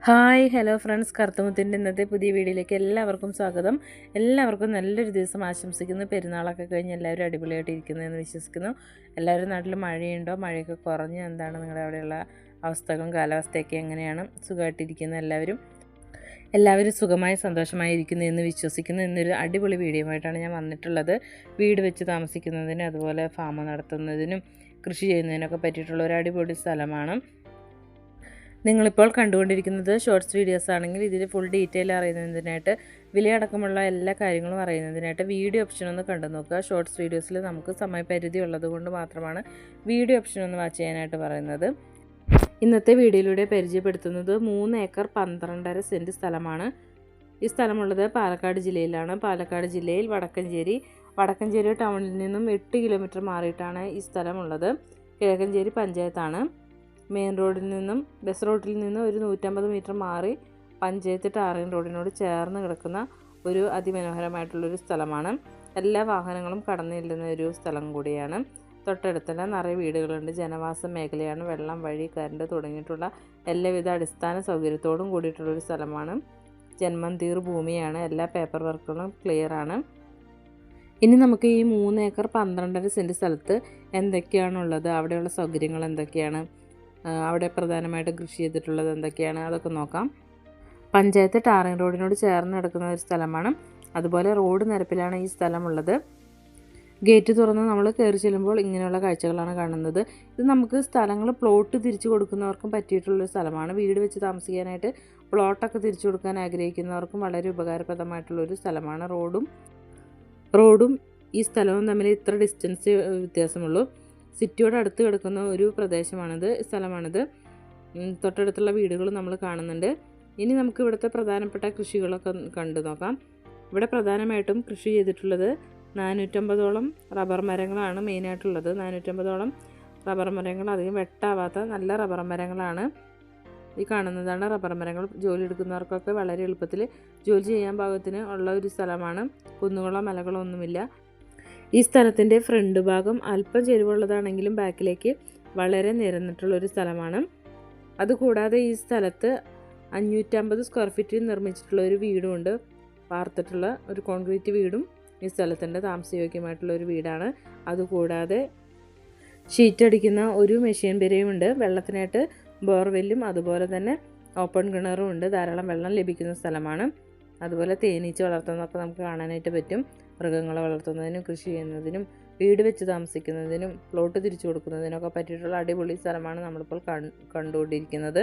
Hi hello friends, കറുത്തമുത്തിൻ്റെ ഇന്നത്തെ പുതിയ വീഡിയോയിലേക്ക് എല്ലാവർക്കും സ്വാഗതം. എല്ലാവർക്കും നല്ലൊരു ദിവസം ആശംസിക്കുന്നു. പെരുന്നാളൊക്കെ കഴിഞ്ഞ് എല്ലാവരും അടിപൊളിയായിട്ട് ഇരിക്കുന്നതെന്ന് വിശ്വസിക്കുന്നു. എല്ലാവരും നാട്ടിൽ മഴയുണ്ടോ? മഴയൊക്കെ കുറഞ്ഞ് എന്താണ് നിങ്ങളുടെ അവിടെയുള്ള അവസ്ഥകളും കാലാവസ്ഥയൊക്കെ എങ്ങനെയാണ്? സുഖമായിട്ടിരിക്കുന്ന എല്ലാവരും സുഖമായി സന്തോഷമായി ഇരിക്കുന്നു എന്ന് വിശ്വസിക്കുന്നു. ഇന്നൊരു അടിപൊളി വീഡിയോയുമായിട്ടാണ് ഞാൻ വന്നിട്ടുള്ളത്. വീട് വെച്ച് താമസിക്കുന്നതിനും അതുപോലെ ഫാം നടത്തുന്നതിനും കൃഷി ചെയ്യുന്നതിനൊക്കെ പറ്റിയിട്ടുള്ള ഒരു അടിപൊളി സ്ഥലമാണ്. നിങ്ങളിപ്പോൾ കണ്ടുകൊണ്ടിരിക്കുന്നത് ഷോർട്സ് വീഡിയോസ് ആണെങ്കിൽ ഇതിൽ ഫുൾ ഡീറ്റെയിൽ അറിയുന്നതിനായിട്ട് വിലയടക്കമുള്ള എല്ലാ കാര്യങ്ങളും അറിയുന്നതിനായിട്ട് വീഡിയോ ഓപ്ഷൻ ഒന്ന് കണ്ടു നോക്കുക. ഷോർട്സ് വീഡിയോസിൽ നമുക്ക് സമയപരിധി ഉള്ളത് കൊണ്ട് മാത്രമാണ് വീഡിയോ ഓപ്ഷൻ ഒന്ന് വാച്ച് ചെയ്യാനായിട്ട് പറയുന്നത്. ഇന്നത്തെ വീഡിയോയിലൂടെ പരിചയപ്പെടുത്തുന്നത് 3 ഏക്കർ 12.5 സെൻറ്റ് സ്ഥലമാണ്. ഈ സ്ഥലമുള്ളത് പാലക്കാട് ജില്ലയിലാണ്. പാലക്കാട് ജില്ലയിൽ വടക്കഞ്ചേരി ടൗണിൽ നിന്നും 8 കിലോമീറ്റർ മാറിയിട്ടാണ് ഈ സ്ഥലമുള്ളത്. കിഴക്കഞ്ചേരി പഞ്ചായത്താണ്. മെയിൻ റോഡിൽ നിന്നും ബസ് റോഡിൽ നിന്നും ഒരു 150 മീറ്റർ മാറി പഞ്ചായത്ത് ടാറിംഗ് റോഡിനോട് ചേർന്ന് കിടക്കുന്ന ഒരു അതിമനോഹരമായിട്ടുള്ളൊരു സ്ഥലമാണ്. എല്ലാ വാഹനങ്ങളും കടന്നു ചെല്ലുന്ന ഒരു സ്ഥലം കൂടിയാണ്. തൊട്ടടുത്തല്ല നിറയെ വീടുകളുണ്ട്. ജനവാസ മേഖലയാണ്. വെള്ളം, വഴി, കറണ്ട് തുടങ്ങിയിട്ടുള്ള എല്ലാവിധ അടിസ്ഥാന സൗകര്യത്തോടും കൂടിയിട്ടുള്ളൊരു സ്ഥലമാണ്. ജന്മന്തീർ ഭൂമിയാണ്. എല്ലാ പേപ്പർ വർക്കുകളും ക്ലിയറാണ്. ഇനി നമുക്ക് ഈ 3 ഏക്കർ 12.5 സെൻറ്റ് സ്ഥലത്ത് എന്തൊക്കെയാണുള്ളത്, അവിടെയുള്ള സൗകര്യങ്ങൾ എന്തൊക്കെയാണ്, അവിടെ പ്രധാനമായിട്ട് കൃഷി ചെയ്തിട്ടുള്ളത് എന്തൊക്കെയാണ്, അതൊക്കെ നോക്കാം. പഞ്ചായത്ത് ടാറിംഗ് റോഡിനോട് ചേർന്ന് കിടക്കുന്ന ഒരു സ്ഥലമാണ്. അതുപോലെ റോഡ് നിരപ്പിലാണ് ഈ സ്ഥലമുള്ളത്. ഗേറ്റ് തുറന്ന് നമ്മൾ കയറി ചെല്ലുമ്പോൾ ഇങ്ങനെയുള്ള കാഴ്ചകളാണ് കാണുന്നത്. ഇത് നമുക്ക് സ്ഥലങ്ങൾ പ്ലോട്ട് തിരിച്ചു കൊടുക്കുന്നവർക്കും പറ്റിയിട്ടുള്ളൊരു സ്ഥലമാണ്. വീട് വെച്ച് താമസിക്കാനായിട്ട് പ്ലോട്ടൊക്കെ തിരിച്ചു കൊടുക്കാൻ ആഗ്രഹിക്കുന്നവർക്കും വളരെ ഉപകാരപ്രദമായിട്ടുള്ളൊരു സ്ഥലമാണ്. റോഡും ഈ സ്ഥലവും തമ്മിൽ ഇത്ര ഡിസ്റ്റൻസ് വ്യത്യാസമുള്ളൂ. സിറ്റിയോട് അടുത്ത് കിടക്കുന്ന ഒരു സ്ഥലമാണിത്. തൊട്ടടുത്തുള്ള വീടുകൾ നമ്മൾ കാണുന്നുണ്ട്. ഇനി നമുക്ക് ഇവിടുത്തെ പ്രധാനപ്പെട്ട കൃഷികളൊക്കെ കണ്ടു നോക്കാം. ഇവിടെ പ്രധാനമായിട്ടും കൃഷി ചെയ്തിട്ടുള്ളത് 450ഓളം റബ്ബർ മരങ്ങളാണ് മെയിനായിട്ടുള്ളത്. 450ഓളം റബ്ബർ മരങ്ങൾ, അധികം വെട്ടാവാത്ത നല്ല റബ്ബർ മരങ്ങളാണ്. ഈ കാണുന്നതാണ് റബ്ബർ മരങ്ങൾ. ജോലി എടുക്കുന്നവർക്കൊക്കെ വളരെ എളുപ്പത്തിൽ ജോലി ചെയ്യാൻ പാകത്തിന് ഉള്ള ഒരു സ്ഥലമാണ്. കുന്നുകളോ മലകളോ ഒന്നുമില്ല. ഈ സ്ഥലത്തിൻ്റെ ഫ്രണ്ട് ഭാഗം അല്പം ചെരിവുള്ളതാണെങ്കിലും ബാക്കിലേക്ക് വളരെ നിരന്നിട്ടുള്ളൊരു സ്ഥലമാണ്. അതുകൂടാതെ ഈ സ്ഥലത്ത് 550 സ്ക്വയർ ഫീറ്റിൽ നിർമ്മിച്ചിട്ടുള്ള ഒരു വീടുമുണ്ട്. വാർത്തിട്ടുള്ള ഒരു കോൺക്രീറ്റ് വീടും ഈ സ്ഥലത്തിൻ്റെ താമസയോഗ്യമായിട്ടുള്ള ഒരു വീടാണ്. അതുകൂടാതെ ഷീറ്റ് അടിക്കുന്ന ഒരു മെഷീൻ പെരയുമുണ്ട്. വെള്ളത്തിനായിട്ട് ബോർവെല്ലും അതുപോലെ തന്നെ ഓപ്പൺ കിണറും ഉണ്ട്. ധാരാളം വെള്ളം ലഭിക്കുന്ന സ്ഥലമാണ്. അതുപോലെ തേനീച്ച വളർത്തുന്നതൊക്കെ നമുക്ക് കാണാനായിട്ട് പറ്റും. മൃഗങ്ങളെ വളർത്തുന്നതിനും കൃഷി ചെയ്യുന്നതിനും വീട് വെച്ച് താമസിക്കുന്നതിനും പ്ലോട്ട് തിരിച്ചു കൊടുക്കുന്നതിനൊക്കെ പറ്റിയിട്ടുള്ള അടിപൊളി സ്ഥലമാണ് നമ്മളിപ്പോൾ കണ്ടുകൊണ്ടിരിക്കുന്നത്.